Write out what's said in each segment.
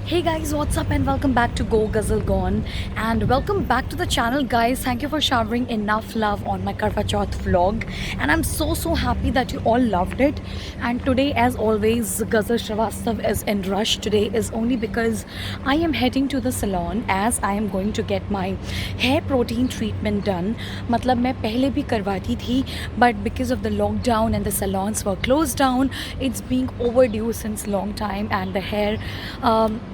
Hey guys, what's up and welcome back to Go Guzzle Gone, and welcome back to the channel guys. Thank you for showering enough love on my Karva Chauth vlog, and I'm so happy that you all loved it. And today, as always, Ghazal Srivastav is in rush. Today is only because I am heading to the salon as I am going to get my hair protein treatment done. मतलब मैं पहले भी करवाती थी, but because of the lockdown and the salons were closed down, it's being overdue since long time and the hair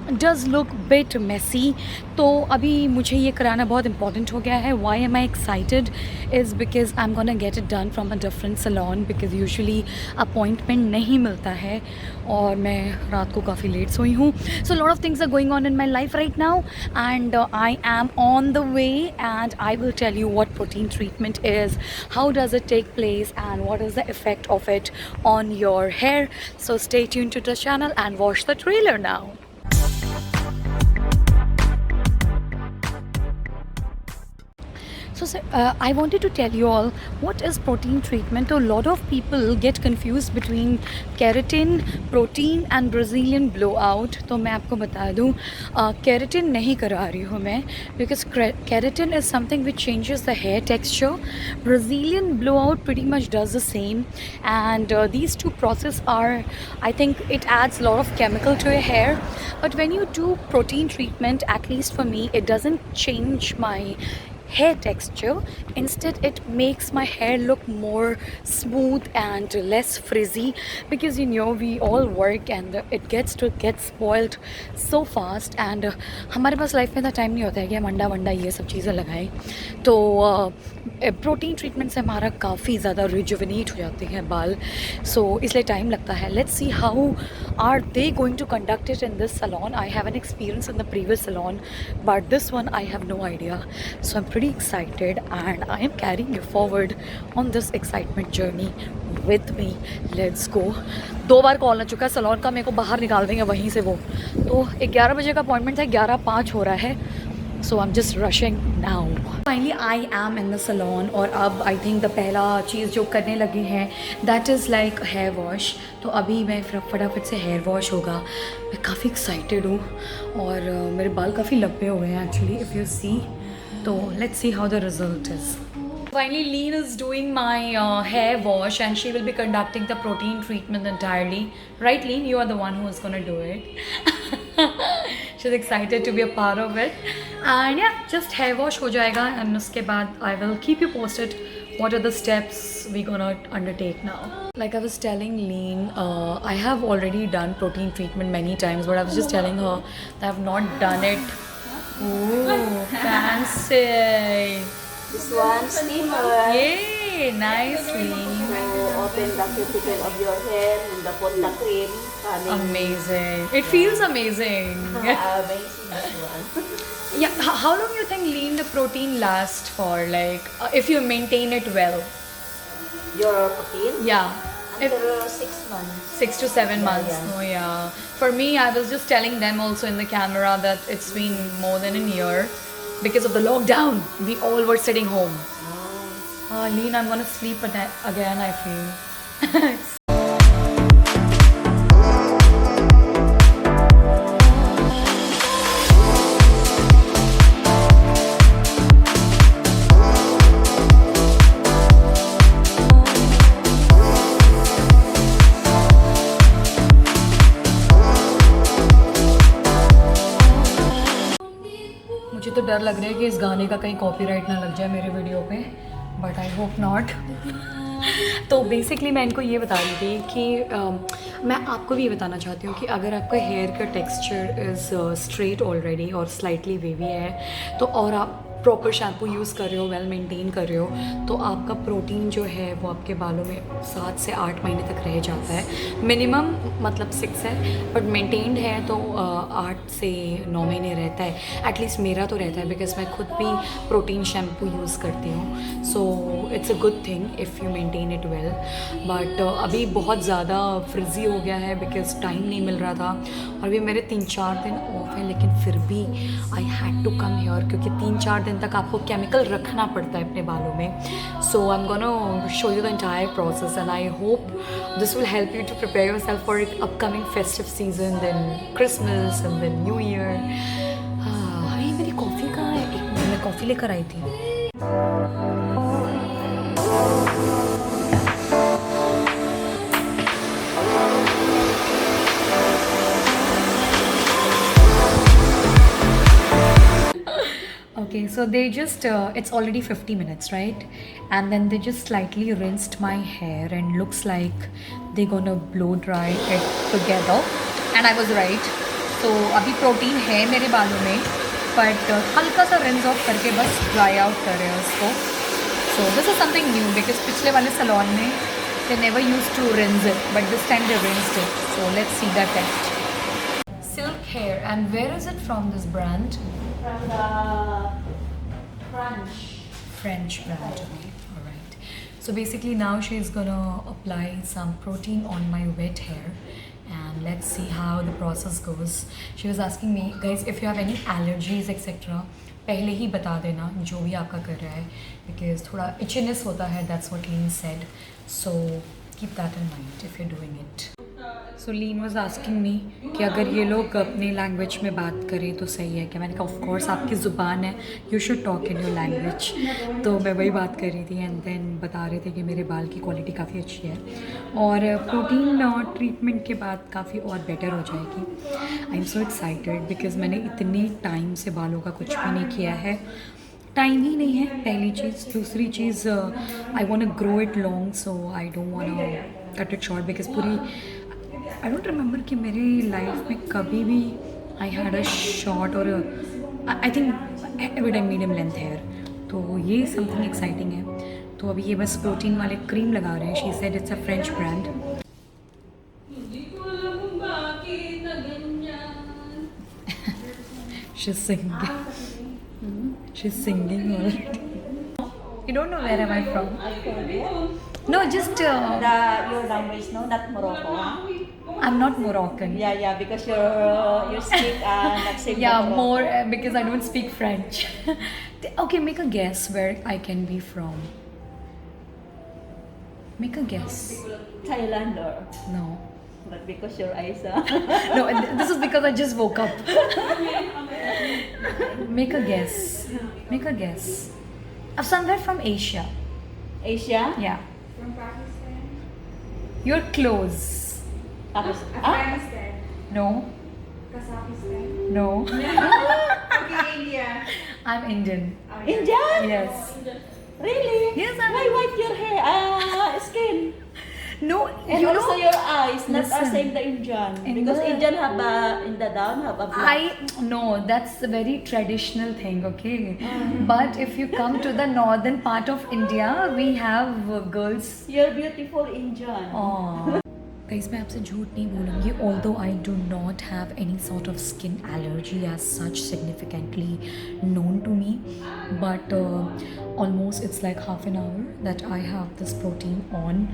does look bit messy. तो अभी मुझे ये कराना बहुत इंपॉर्टेंट हो गया है. Why am I excited is because I am gonna get it done from a different salon because usually appointment नहीं मिलता है और मैं रात को काफ़ी लेट सोई हूँ. So lot of things are going on in my life right now and I am on the way and I will tell you what protein treatment is, how does it take place, and what is the effect of it on your hair. So stay tuned to the channel and watch the trailer now. So I wanted to tell you all what is protein treatment. A lot of people get confused between keratin, protein and Brazilian blowout. तो मैं आपको बता दूँ keratin नहीं करा रही हूँ मैं because keratin is something which changes the hair texture. Brazilian blowout pretty much does the same, and these two processes are, I think it adds a lot of chemical to your hair. But when you do protein treatment, at least for me, it doesn't change my hair texture. Instead it makes my hair look more smooth and less frizzy because you know we all work and it gets to get spoiled so fast and हमारे पास life में इतना time नहीं होता है कि हम अंडा वंडा ये सब चीज़ें लगाएं. तो प्रोटीन ट्रीटमेंट से हमारा काफ़ी ज़्यादा रिजुविनेट हो जाते हैं बाल. सो इसलिए टाइम लगता है. Let's see how are they going to conduct it in this salon. I have an experience in the previous salon but this one I have no idea. So I am pretty excited and I am carrying you forward on this excitement journey with me. Let's go. 2 बार call आ चुका है salon का, मेरे को बाहर निकाल देंगे वहीं से वो. तो 11 बजे का अपॉइंटमेंट था, 11:05 हो रहा है. So I'm just rushing now. Finally I am in the salon और अब I think the पहला चीज़ जो करने लगे हैं that is like hair wash. तो अभी मैं फटाफट से hair wash होगा. मैं काफ़ी excited हूँ और मेरे बाल काफ़ी लंबे हो गए हैं actually if you see. So let's see how the result is. Finally, Lean is doing my hair wash and she will be conducting the protein treatment entirely. Right, Lean? You are the one who is going to do it. She's excited to be a part of it. And yeah, just hair wash हो जाएगा and उसके बाद I will keep you posted what are the steps we're gonna undertake now. Like I was telling Lean, I have already done protein treatment many times, but I was just telling her that I have not done it. Ooh, fancy! This one, steamer. Yay, nicely. So, open the cuticle of your hair and put the cream. Amazing. It feels amazing. Amazing this one. Yeah, how long you think Lean the protein lasts for? Like, if you maintain it well? Your protein? Yeah. After 6 months. 6 to 7 months. Yeah. Oh yeah. For me, I was just telling them also in the camera that it's been more than a year because of the lockdown. We all were sitting home. Lean, I'm gonna sleep again, I feel. मुझे तो डर लग रहा है कि इस गाने का कहीं कॉपीराइट ना लग जाए मेरे वीडियो पे, बट आई होप नॉट. तो बेसिकली मैं इनको ये बता रही थी कि मैं आपको भी ये बताना चाहती हूँ कि अगर आपका हेयर का टेक्सचर इज़ स्ट्रेट ऑलरेडी और स्लाइटली वेवी है तो और आप प्रॉपर शैम्पू यूज़ कर रहे हो, वेल मेंटेन कर रहे हो, तो आपका प्रोटीन जो है वो आपके बालों में 7 से 8 महीने तक रह जाता है. मिनिमम मतलब 6 है, बट मेंटेन्ड है तो 8 से 9 महीने रहता है. एटलीस्ट मेरा तो रहता है बिकॉज मैं खुद भी प्रोटीन शैम्पू यूज़ करती हूँ. So it's a good thing if you maintain it well. But अभी बहुत ज़्यादा फ्रिजी हो गया है बिकॉज टाइम नहीं मिल रहा था और अभी मेरे 3-4 दिन ऑफ हैं, लेकिन फिर भी I had to come here क्योंकि 3-4 दिन तक आपको केमिकल रखना पड़ता है अपने बालों में. So I am gonna show you the entire process and I hope this will help you to prepare yourself for upcoming festive season, then Christmas in the new year. अरे मेरी कॉफ़ी कहाँ है? एक मिनट, मैं coffee लेकर आई थी. Okay, so they just, it's already 50 minutes, right? And then they just slightly rinsed my hair and looks like they're gonna blow dry it together. And I was right. So अभी protein है मेरे बालों में, but हल्का सा rinse off करके बस dry out कर रहे हैं उसको. So this is something new because पिछले वाले salon में they never used to rinse it, but this time they rinsed it. So let's see that test. Silk hair, and where is it from, this brand? From the French brand. Okay, all right. So basically now she's gonna apply some protein on my wet hair, and let's see how the process goes. She was asking me, guys, if you have any allergies etc, पहले ही बता देना जो भी आपका कर रहा है, because थोड़ा itchiness होता है. That's what Lean said. So keep that in mind if you're doing it. So Lean was asking me कि अगर ये लोग अपने लैंग्वेज में बात करें तो सही है क्या. मैंने कहा ऑफ कोर्स आपकी ज़ुबान है, you should talk in your language. तो मैं वही बात कर रही थी एंड देन बता रहे थे कि मेरे बाल की क्वालिटी काफ़ी अच्छी है और प्रोटीन ट्रीटमेंट के बाद काफ़ी और बेटर हो जाएगी. I am so excited because मैंने इतने टाइम से बालों का कुछ भी नहीं किया है. टाइम ही नहीं है पहली चीज़. दूसरी चीज़ I want to grow it long, so I don't want cut it short because पूरी आई डोंट रिमेंबर कि मेरी लाइफ में कभी भी आई हैड अ शॉर्ट और I think every time medium length hair. तो ये समथिंग एक्साइटिंग है. तो अभी ये बस प्रोटीन वाले क्रीम लगा रहे हैं. She said it's a French brand. She's singing. She's singing already. You don't know where am I from? No, just your language, no, not Morocco. I'm not Moroccan. Yeah, because your speak not same. Yeah, Morocco. more because I don't speak French. Okay, make a guess where I can be from. Make a guess. Thailander. No. But because your eyes No, this is because I just woke up. Make a guess. Make a guess. Somewhere from Asia. Asia? Yeah. You're close. Pakistan. Afghanistan. No. Kazakhstan. No. Okay, India. I'm Indian. Indian? Yes. Really? Yes, I'm Why white your hair, skin? No, And you also know, your eyes, not Listen. the same the Indian. In Because the- Indian have in the down have a black. no, that's a very traditional thing, okay? But if you come to the northern part of India, we have girls. You're beautiful Indian. Aww. Guys, मैं आपसे झूठ नहीं बोलूँगी. Although I do not have any sort of skin allergy as such significantly known to me, but almost it's like half an hour that I have this protein on,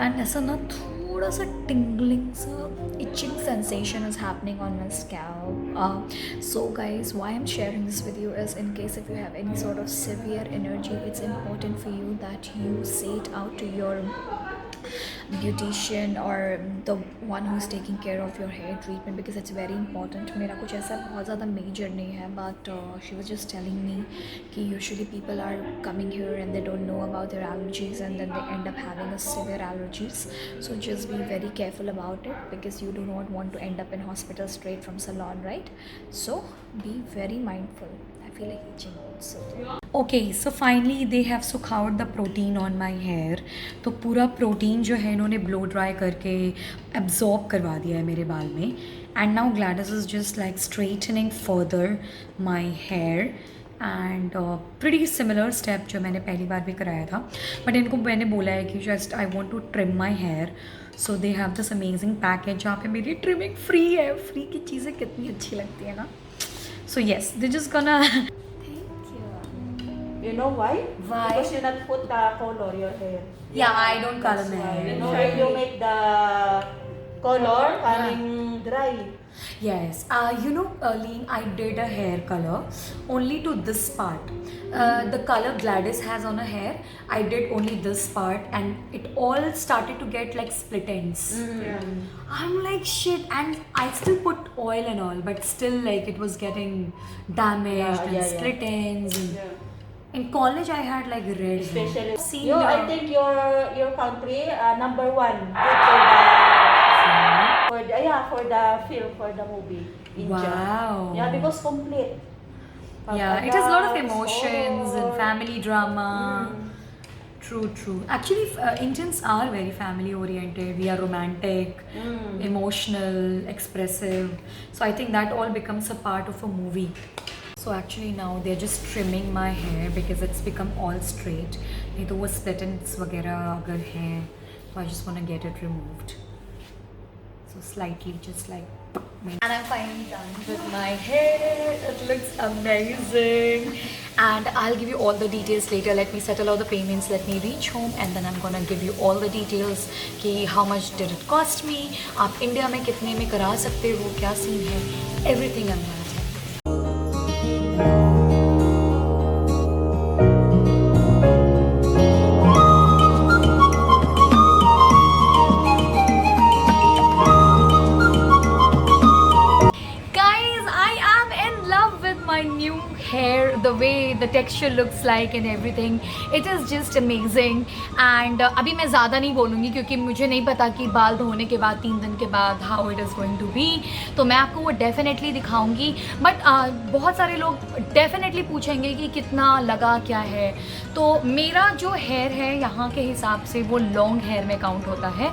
and ऐसा ना थोड़ा सा tingling सा itching sensation is happening on my scalp. So guys, why I'm sharing this with you is in case if you have any sort of severe allergy, it's important for you that you say it out to your beautician or the one who's taking care of your hair treatment because it's very important. मेरा कुछ ऐसा बहुत ज़्यादा major नहीं है, but she was just telling me कि usually people are coming here and they don't know about their allergies and then they end up having a severe allergies. So just be very careful about it because you do not want to end up in hospital straight from salon, right? So be very mindful. I feel like itching also. Okay, so finally they have soaked the protein on my hair. तो पूरा protein जो है इन्होंने blow dry करके absorb करवा दिया है मेरे बाल में. And now Gladys is just like straightening further my hair and pretty similar step जो मैंने पहली बार भी कराया था. बट इनको मैंने बोला है कि just I want to trim my hair, so they have this amazing package जहाँ पे मेरी ट्रिमिंग फ्री है. फ्री की चीज़ें कितनी अच्छी लगती है ना. So yes, they just gonna. You know why? Why? Because you not put the color your hair. Yeah, I don't color That's my why. hair. You know, if you make the color coming dry. Yes, Lean, I did a hair color only to this part. The color Gladys has on her hair, I did only this part, and it all started to get like split ends. Yeah. I'm like shit, and I still put oil and all, but still like it was getting damaged Yeah, and yeah, yeah. split ends. And Yeah. in college, I had like red hair. Especially Seen you, I the- think your country number one good for the film for the movie. India. Wow. Yeah, because complete. Yeah, it has a lot of Pag-adults, emotions and horror. family drama. Mm. True, true. Actually, Indians are very family oriented. We are romantic, emotional, expressive. So I think that all becomes a part of a movie. So actually now they're just trimming my hair because it's become all straight. नहीं तो वो split ends वगैरह अगर हैं, so I just want to get it removed. So slightly, just like. And I'm finally done with my hair. It looks amazing. And I'll give you all the details later. Let me settle all the payments. Let me reach home, and then I'm gonna give you all the details. कि how much did it cost me? आप India में कितने में करा सकते हो? क्या scene है? Everything I'm gonna tell you. Guys, I am in love with my new hair, the way the texture looks like and everything. It is just amazing. And अभी मैं ज़्यादा नहीं बोलूँगी क्योंकि मुझे नहीं पता कि बाल धोने के बाद 3 दिन के बाद how it is going to be. तो मैं आपको वो डेफिनेटली दिखाऊंगी. बट बहुत सारे लोग डेफिनेटली पूछेंगे कि कितना लगा क्या है. तो मेरा जो हेयर है यहाँ के हिसाब से वो लॉन्ग हेयर में काउंट होता है.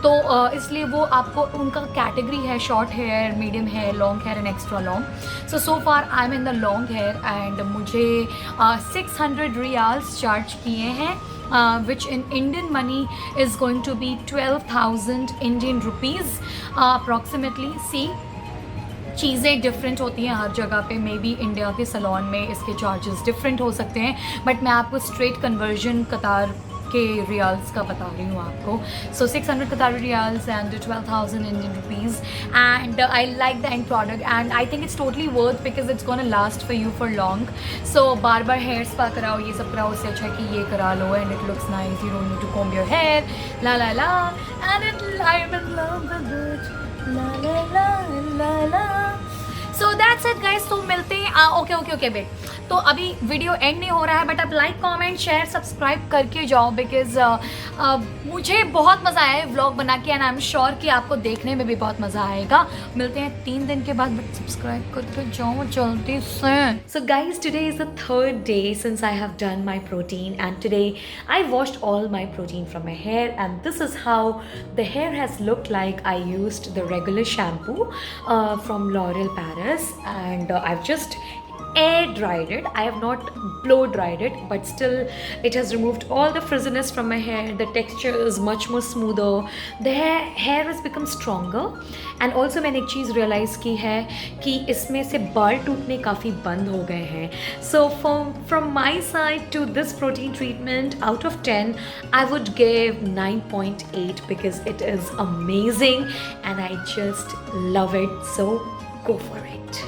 तो इसलिए वो आपको उनका कैटेगरी है short hair, medium hair, long hair and extra long. So far I am in the long hair and मुझे 600 रियाल्स चार्ज किए हैं, which in Indian money is going to be 12,000 Indian rupees approximately. See, चीज़ें different होती हैं हर जगह पे. May be India के salon में इसके चार्जेस डिफरेंट हो सकते हैं, बट मैं आपको स्ट्रेट कन्वर्जन कतार के रियाल्स का बता रही हूँ आपको. सो 600 Qatari riyals and 12,000 Indian rupees, and I like the end product and I think it's totally worth because it's gonna last for you for long. So बार बार हेयर स्पा कराओ, ये सब कराओ, उससे अच्छा है कि ये करा लो and it looks nice. You don't need to comb your hair, la la la, and I'm in love with it, la la la la la. So that's it guys. तो मिलते हैं. ओके बेट. तो अभी वीडियो एंड नहीं हो रहा है, but आप लाइक, कमेंट, शेयर, सब्सक्राइब करके जाओ बिकॉज मुझे बहुत मज़ा आया है व्लॉग बना के एंड आई एम श्योर कि आपको देखने में भी बहुत मज़ा आएगा. मिलते हैं 3 दिन के बाद, बट सब्सक्राइब करके जाओ जल्दी से. So guys, today is the 3rd day since I have done my protein, and today I washed all my protein from my hair, and this is how the hair has looked like. I used the regular shampoo from L'Oreal Paris, and I've just air dried it. I have not blow dried it, but still it has removed all the frizziness from my hair. The texture is much more smoother. The hair has become stronger. And also मैंने एक चीज़ realize की है कि इसमें से बाल टूटने काफ़ी बंद हो गए हैं. So from my side to this protein treatment, out of 10 I would give 9.8 because it is amazing and I just love it. So go for it.